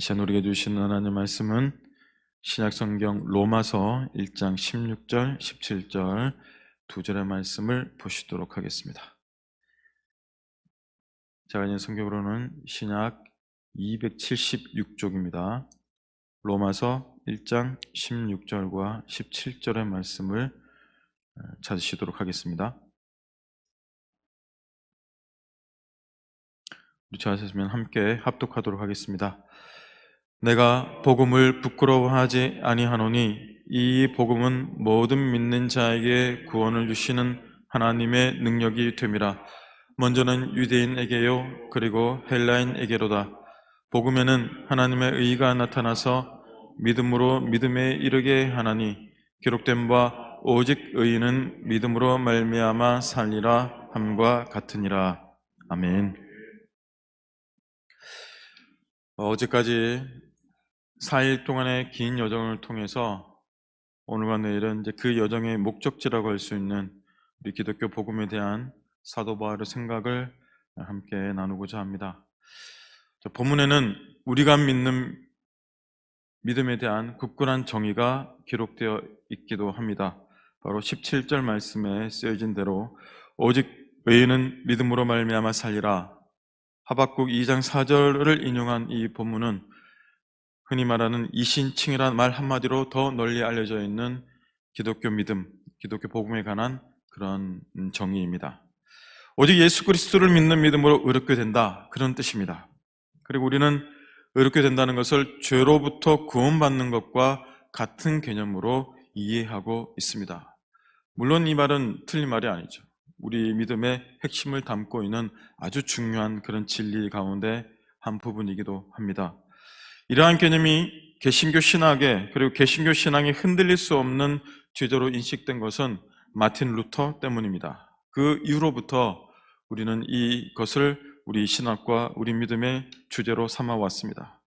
시간 우리에게 주신 하나님의 말씀은 신약성경 로마서 1장 16절, 17절 두 절의 말씀을 보시도록 하겠습니다. 제가 있는 성경으로는 신약 276쪽입니다. 로마서 1장 16절과 17절의 말씀을 찾으시도록 하겠습니다. 우리 찾으시면 함께 합독하도록 하겠습니다. 내가 복음을 부끄러워하지 아니하노니 이 복음은 모든 믿는 자에게 구원을 주시는 하나님의 능력이 됨이라. 먼저는 유대인에게요 그리고 헬라인에게로다. 복음에는 하나님의 의가 나타나서 믿음으로 믿음에 이르게 하나니 기록된 바 오직 의인은 믿음으로 말미암아 살리라 함과 같으니라. 아멘. 어제까지 4일 동안의 긴 여정을 통해서 오늘과 내일은 이제 그 여정의 목적지라고 할 수 있는 우리 기독교 복음에 대한 사도 바울의 생각을 함께 나누고자 합니다. 본문에는 우리가 믿는 믿음에 대한 굳건한 정의가 기록되어 있기도 합니다. 바로 17절 말씀에 쓰여진 대로 오직 의인은 믿음으로 말미암아 살리라. 하박국 2장 4절을 인용한 이 본문은 흔히 말하는 이신칭이라는 말 한마디로 더 널리 알려져 있는 기독교 믿음, 기독교 복음에 관한 그런 정의입니다. 오직 예수 그리스도를 믿는 믿음으로 의롭게 된다, 그런 뜻입니다. 그리고 우리는 의롭게 된다는 것을 죄로부터 구원받는 것과 같은 개념으로 이해하고 있습니다. 물론 이 말은 틀린 말이 아니죠. 우리 믿음의 핵심을 담고 있는 아주 중요한 그런 진리 가운데 한 부분이기도 합니다. 이러한 개념이 개신교 신학에 그리고 개신교 신앙이 흔들릴 수 없는 주제로 인식된 것은 마틴 루터 때문입니다. 그 이후로부터 우리는 이것을 우리 신학과 우리 믿음의 주제로 삼아왔습니다.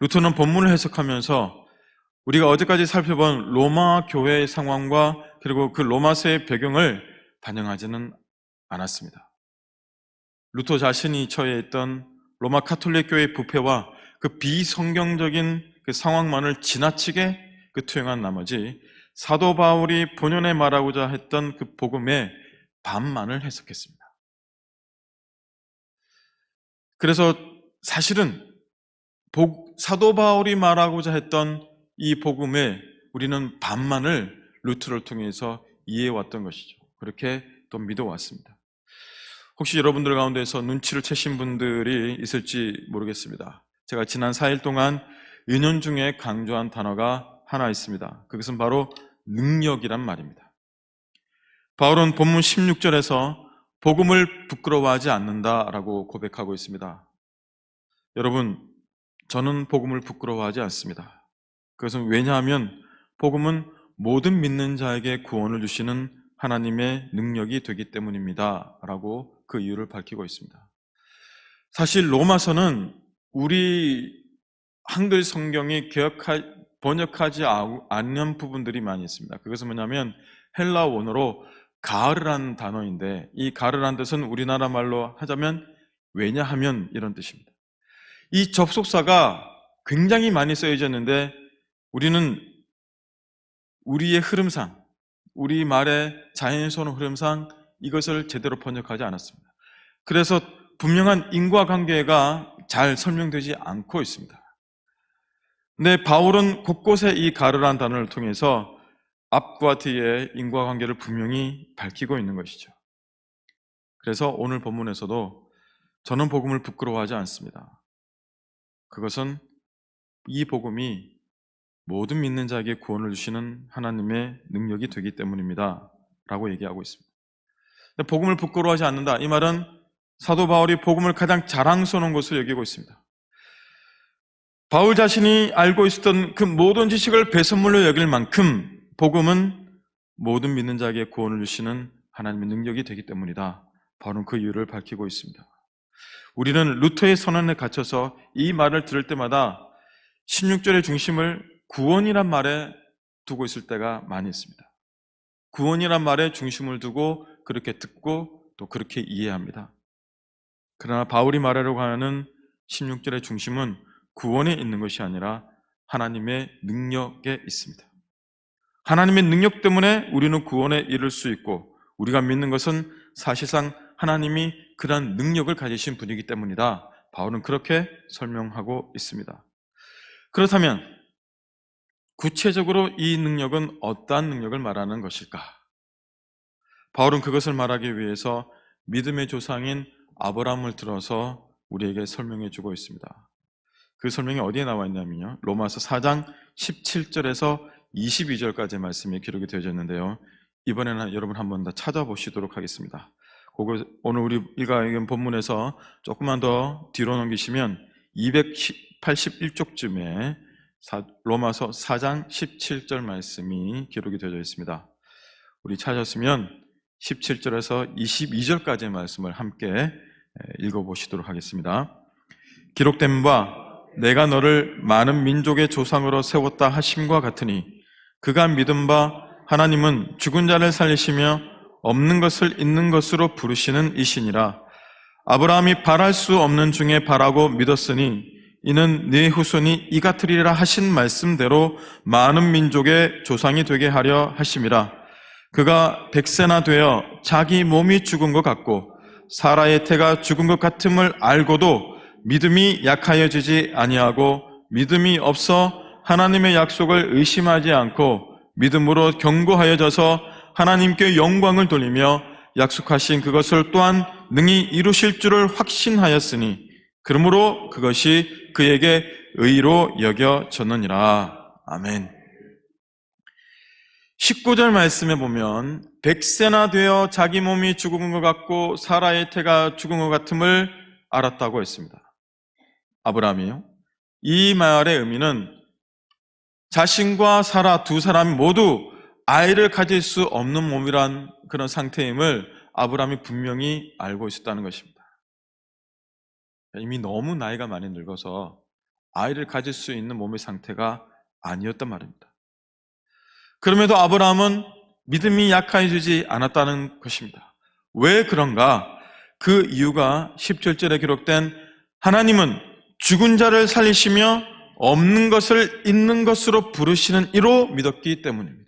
루터는 본문을 해석하면서 우리가 어제까지 살펴본 로마 교회의 상황과 그리고 그 로마서의 배경을 반영하지는 않았습니다. 루터 자신이 처해 있던 로마 가톨릭 교회의 부패와 그 비성경적인 그 상황만을 지나치게 투영한 나머지 사도 바울이 본연에 말하고자 했던 그 복음의 반만을 해석했습니다. 그래서 사실은 사도 바울이 말하고자 했던 이 복음의 우리는 반만을 루터를 통해서 이해해왔던 것이죠. 그렇게 또 믿어왔습니다. 혹시 여러분들 가운데서 눈치를 채신 분들이 있을지 모르겠습니다. 제가 지난 4일 동안 은연중에 강조한 단어가 하나 있습니다. 그것은 바로 능력이란 말입니다. 바울은 본문 16절에서 복음을 부끄러워하지 않는다라고 고백하고 있습니다. 여러분, 저는 복음을 부끄러워하지 않습니다. 그것은 왜냐하면 복음은 모든 믿는 자에게 구원을 주시는 하나님의 능력이 되기 때문입니다. 라고 그 이유를 밝히고 있습니다. 사실 로마서는 우리 한글 성경이 번역하지 않는 부분들이 많이 있습니다. 그것은 뭐냐면 헬라 원어로 가르라는 단어인데 이 가르라는 뜻은 우리나라 말로 하자면 왜냐하면 이런 뜻입니다. 이 접속사가 굉장히 많이 쓰여졌는데 우리는 우리의 흐름상, 우리 말의 자연스러운 흐름상 이것을 제대로 번역하지 않았습니다. 그래서 분명한 인과관계가 잘 설명되지 않고 있습니다. 근데 바울은 곳곳에 이 가르라는 단어를 통해서 앞과 뒤에 인과관계를 분명히 밝히고 있는 것이죠. 그래서 오늘 본문에서도 저는 복음을 부끄러워하지 않습니다. 그것은 이 복음이 모든 믿는 자에게 구원을 주시는 하나님의 능력이 되기 때문입니다. 라고 얘기하고 있습니다. 복음을 부끄러워하지 않는다. 이 말은 사도 바울이 복음을 가장 자랑스러운 것으로 여기고 있습니다. 바울 자신이 알고 있었던 그 모든 지식을 배선물로 여길 만큼 복음은 모든 믿는 자에게 구원을 주시는 하나님의 능력이 되기 때문이다. 바울은 그 이유를 밝히고 있습니다. 우리는 루터의 선언에 갇혀서 이 말을 들을 때마다 16절의 중심을 구원이란 말에 두고 있을 때가 많이 있습니다. 구원이란 말에 중심을 두고 그렇게 듣고 또 그렇게 이해합니다. 그러나 바울이 말하려고 하는 16절의 중심은 구원에 있는 것이 아니라 하나님의 능력에 있습니다. 하나님의 능력 때문에 우리는 구원에 이를 수 있고, 우리가 믿는 것은 사실상 하나님이 그러한 능력을 가지신 분이기 때문이다. 바울은 그렇게 설명하고 있습니다. 그렇다면 구체적으로 이 능력은 어떠한 능력을 말하는 것일까? 바울은 그것을 말하기 위해서 믿음의 조상인 아브라함을 들어서 우리에게 설명해 주고 있습니다. 그 설명이 어디에 나와 있냐면요, 로마서 4장 17절에서 22절까지의 말씀이 기록이 되어져 있는데요, 이번에는 여러분 한번 더 찾아보시도록 하겠습니다. 그거 오늘 우리 읽은 본문에서 조금만 더 뒤로 넘기시면 281쪽쯤에 로마서 4장 17절 말씀이 기록이 되어져 있습니다. 우리 찾았으면 17절에서 22절까지의 말씀을 함께 읽어보시도록 하겠습니다. 기록된 바 내가 너를 많은 민족의 조상으로 세웠다 하심과 같으니 그가 믿은 바 하나님은 죽은 자를 살리시며 없는 것을 있는 것으로 부르시는 이시니라. 아브라함이 바랄 수 없는 중에 바라고 믿었으니 이는 네 후손이 이 같으리라 하신 말씀대로 많은 민족의 조상이 되게 하려 하심이라. 그가 100세나 되어 자기 몸이 죽은 것 같고 사라의 태가 죽은 것 같음을 알고도 믿음이 약하여지지 아니하고 믿음이 없어 하나님의 약속을 의심하지 않고 믿음으로 견고하여져서 하나님께 영광을 돌리며 약속하신 그것을 또한 능히 이루실 줄을 확신하였으니 그러므로 그것이 그에게 의로 여겨졌느니라. 아멘. 19절 말씀에 보면 100세나 되어 자기 몸이 죽은 것 같고 사라의 태가 죽은 것 같음을 알았다고 했습니다. 아브라함이요. 이 말의 의미는 자신과 사라 두 사람이 모두 아이를 가질 수 없는 몸이란 그런 상태임을 아브라함이 분명히 알고 있었다는 것입니다. 이미 너무 나이가 많이 늙어서 아이를 가질 수 있는 몸의 상태가 아니었단 말입니다. 그럼에도 아브라함은 믿음이 약해지지 않았다는 것입니다. 왜 그런가? 그 이유가 17절에 기록된 하나님은 죽은 자를 살리시며 없는 것을 있는 것으로 부르시는 이로 믿었기 때문입니다.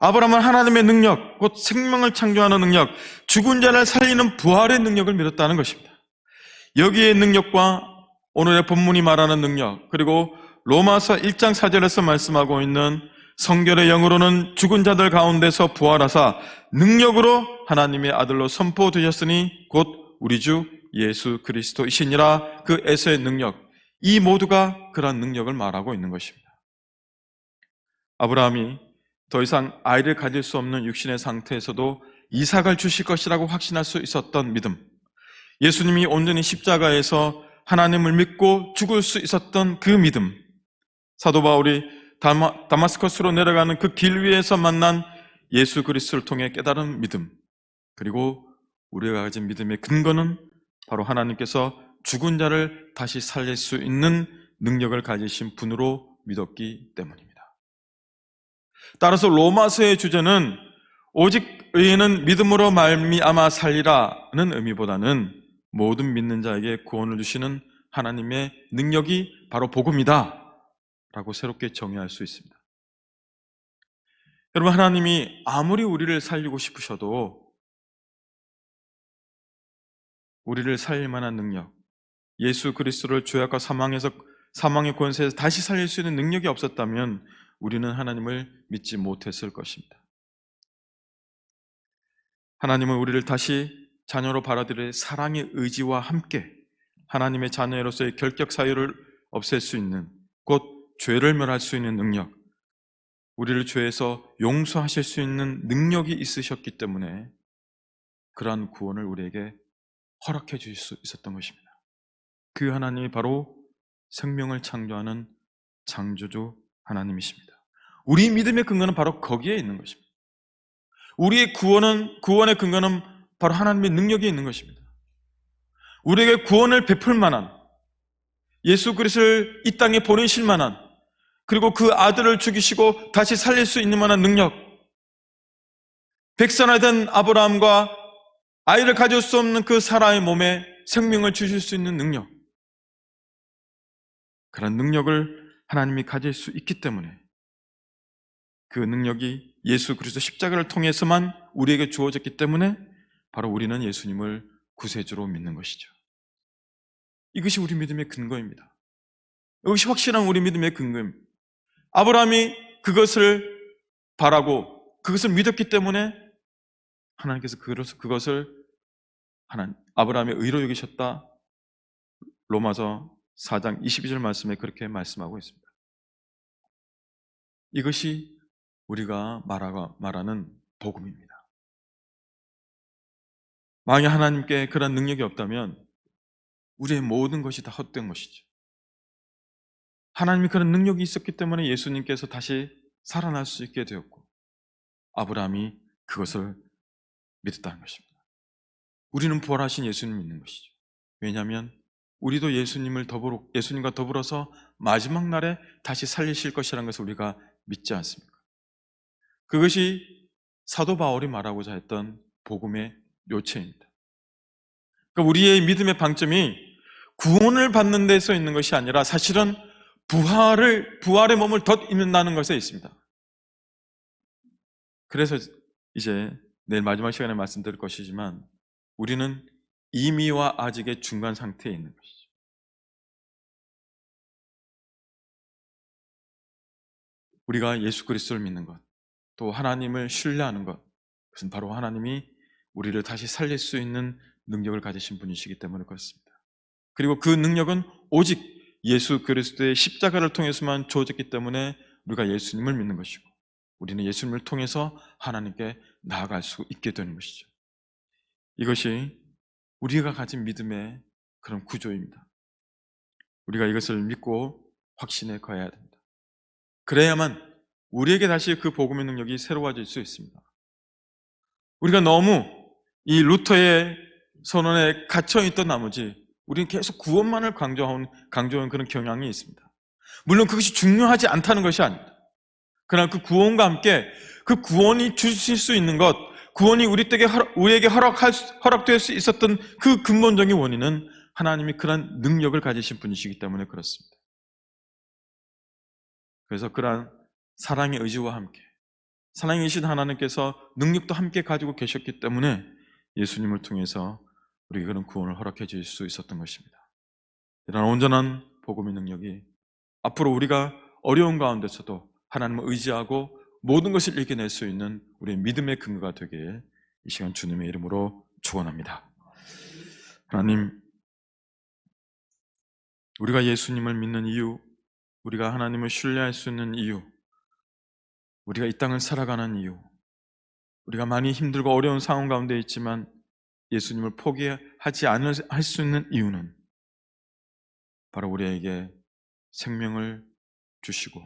아브라함은 하나님의 능력, 곧 생명을 창조하는 능력, 죽은 자를 살리는 부활의 능력을 믿었다는 것입니다. 여기에 능력과 오늘의 본문이 말하는 능력, 그리고 로마서 1장 4절에서 말씀하고 있는 성결의 영으로는 죽은 자들 가운데서 부활하사 능력으로 하나님의 아들로 선포되셨으니 곧 우리 주 예수 그리스도이시니라. 그 에서의 능력, 이 모두가 그러한 능력을 말하고 있는 것입니다. 아브라함이 더 이상 아이를 가질 수 없는 육신의 상태에서도 이삭을 주실 것이라고 확신할 수 있었던 믿음, 예수님이 온전히 십자가에서 하나님을 믿고 죽을 수 있었던 그 믿음, 사도 바울이 다마스커스로 내려가는 그 길 위에서 만난 예수 그리스도를 통해 깨달은 믿음, 그리고 우리가 가진 믿음의 근거는 바로 하나님께서 죽은 자를 다시 살릴 수 있는 능력을 가지신 분으로 믿었기 때문입니다. 따라서 로마서의 주제는 오직 의인은 믿음으로 말미암아 살리라는 의미보다는 모든 믿는 자에게 구원을 주시는 하나님의 능력이 바로 복음이다 라고 새롭게 정의할 수 있습니다. 여러분, 하나님이 아무리 우리를 살리고 싶으셔도 우리를 살릴 만한 능력, 예수 그리스도를 죄악과 사망의 권세에서 다시 살릴 수 있는 능력이 없었다면 우리는 하나님을 믿지 못했을 것입니다. 하나님은 우리를 다시 자녀로 받아들일 사랑의 의지와 함께 하나님의 자녀로서의 결격 사유를 없앨 수 있는, 곧 죄를 멸할 수 있는 능력, 우리를 죄에서 용서하실 수 있는 능력이 있으셨기 때문에 그러한 구원을 우리에게 허락해 주실 수 있었던 것입니다. 그 하나님이 바로 생명을 창조하는 창조주 하나님이십니다. 우리 믿음의 근거는 바로 거기에 있는 것입니다. 우리의 구원의 근거는 바로 하나님의 능력에 있는 것입니다. 우리에게 구원을 베풀 만한, 예수 그리스도를 이 땅에 보내실 만한, 그리고 그 아들을 죽이시고 다시 살릴 수 있는 만한 능력, 백선화 된 아브라함과 아이를 가질 수 없는 그 사라의 몸에 생명을 주실 수 있는 능력, 그런 능력을 하나님이 가질 수 있기 때문에 그 능력이 예수 그리스도 십자가를 통해서만 우리에게 주어졌기 때문에 바로 우리는 예수님을 구세주로 믿는 것이죠. 이것이 우리 믿음의 근거입니다. 이것이 확실한 우리 믿음의 근거입니다. 아브라함이 그것을 바라고 그것을 믿었기 때문에 하나님께서 그것을 아브라함의 의로 여기셨다. 로마서 4장 22절 말씀에 그렇게 말씀하고 있습니다. 이것이 우리가 말하는 복음입니다. 만약 하나님께 그런 능력이 없다면 우리의 모든 것이 다 헛된 것이죠. 하나님이 그런 능력이 있었기 때문에 예수님께서 다시 살아날 수 있게 되었고 아브라함이 그것을 믿었다는 것입니다. 우리는 부활하신 예수님 믿는 것이죠. 왜냐하면 우리도 예수님과 더불어서 마지막 날에 다시 살리실 것이라는 것을 우리가 믿지 않습니까? 그것이 사도 바울이 말하고자 했던 복음의 요체입니다. 그러니까 우리의 믿음의 방점이 구원을 받는 데서 있는 것이 아니라 사실은 부활의 몸을 덧입는다는 것에 있습니다. 그래서 이제 내일 마지막 시간에 말씀드릴 것이지만 우리는 이미와 아직의 중간 상태에 있는 것이죠. 우리가 예수 그리스도를 믿는 것, 또 하나님을 신뢰하는 것, 그것은 바로 하나님이 우리를 다시 살릴 수 있는 능력을 가지신 분이시기 때문에 그렇습니다. 그리고 그 능력은 오직 예수 그리스도의 십자가를 통해서만 주어졌기 때문에 우리가 예수님을 믿는 것이고 우리는 예수님을 통해서 하나님께 나아갈 수 있게 되는 것이죠. 이것이 우리가 가진 믿음의 그런 구조입니다. 우리가 이것을 믿고 확신에 거해야 됩니다. 그래야만 우리에게 다시 그 복음의 능력이 새로워질 수 있습니다. 우리가 너무 이 루터의 선언에 갇혀있던 나머지 우리는 계속 구원만을 강조하는 그런 경향이 있습니다. 물론 그것이 중요하지 않다는 것이 아닙니다. 그러나 그 구원과 함께 그 구원이 주실 수 있는 것, 구원이 우리에게 허락될 수 있었던 그 근본적인 원인은 하나님이 그런 능력을 가지신 분이시기 때문에 그렇습니다. 그래서 그러한 사랑의 의지와 함께 사랑이신 하나님께서 능력도 함께 가지고 계셨기 때문에 예수님을 통해서 우리에게 그런 구원을 허락해 주실 수 있었던 것입니다. 이런 온전한 복음의 능력이 앞으로 우리가 어려운 가운데서도 하나님을 의지하고 모든 것을 이겨낼 수 있는 우리의 믿음의 근거가 되기에 이 시간 주님의 이름으로 축원합니다. 하나님, 우리가 예수님을 믿는 이유, 우리가 하나님을 신뢰할 수 있는 이유, 우리가 이 땅을 살아가는 이유, 우리가 많이 힘들고 어려운 상황 가운데 있지만 예수님을 포기하지 않을 수 있는 이유는 바로 우리에게 생명을 주시고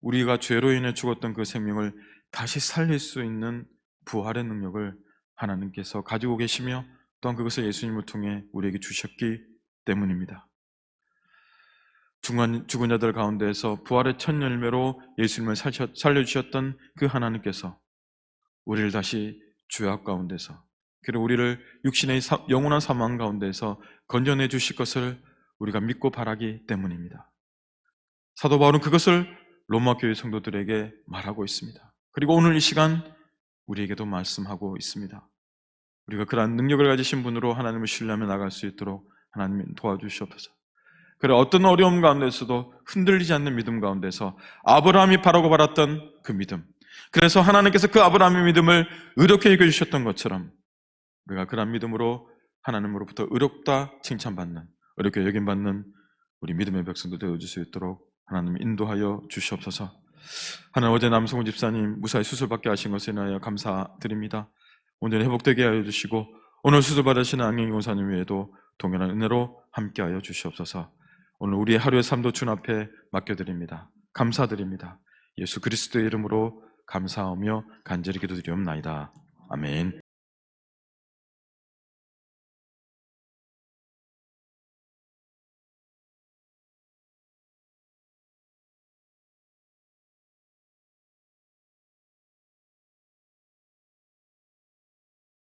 우리가 죄로 인해 죽었던 그 생명을 다시 살릴 수 있는 부활의 능력을 하나님께서 가지고 계시며 또한 그것을 예수님을 통해 우리에게 주셨기 때문입니다. 죽은 자들 가운데에서 부활의 첫 열매로 예수님을 살려주셨던 그 하나님께서 우리를 다시 죄악 가운데서 그리고 우리를 육신의 영원한 사망 가운데서 건져내 주실 것을 우리가 믿고 바라기 때문입니다. 사도 바울은 그것을 로마 교회 성도들에게 말하고 있습니다. 그리고 오늘 이 시간 우리에게도 말씀하고 있습니다. 우리가 그러한 능력을 가지신 분으로 하나님을 신뢰하며 나갈 수 있도록 하나님 도와주시옵소서. 그래 어떤 어려움 가운데서도 흔들리지 않는 믿음 가운데서 아브라함이 바라고 바랐던 그 믿음, 그래서 하나님께서 그 아브라함의 믿음을 의롭게 여겨주셨던 것처럼 우리가 그런 믿음으로 하나님으로부터 의롭다 칭찬받는, 의롭게 여김받는 우리 믿음의 백성도 되어줄 수 있도록 하나님 인도하여 주시옵소서. 하나님, 어제 남성훈 집사님 무사히 수술받게 하신 것에 인하여 감사드립니다. 온전히 회복되게 하여 주시고 오늘 수술받으시는 안경희 권사님 외에도 동일한 은혜로 함께하여 주시옵소서. 오늘 우리의 하루의 삶도 주님 앞에 맡겨드립니다. 감사드립니다. 예수 그리스도의 이름으로 감사하며 간절히 기도드리옵나이다. 아멘.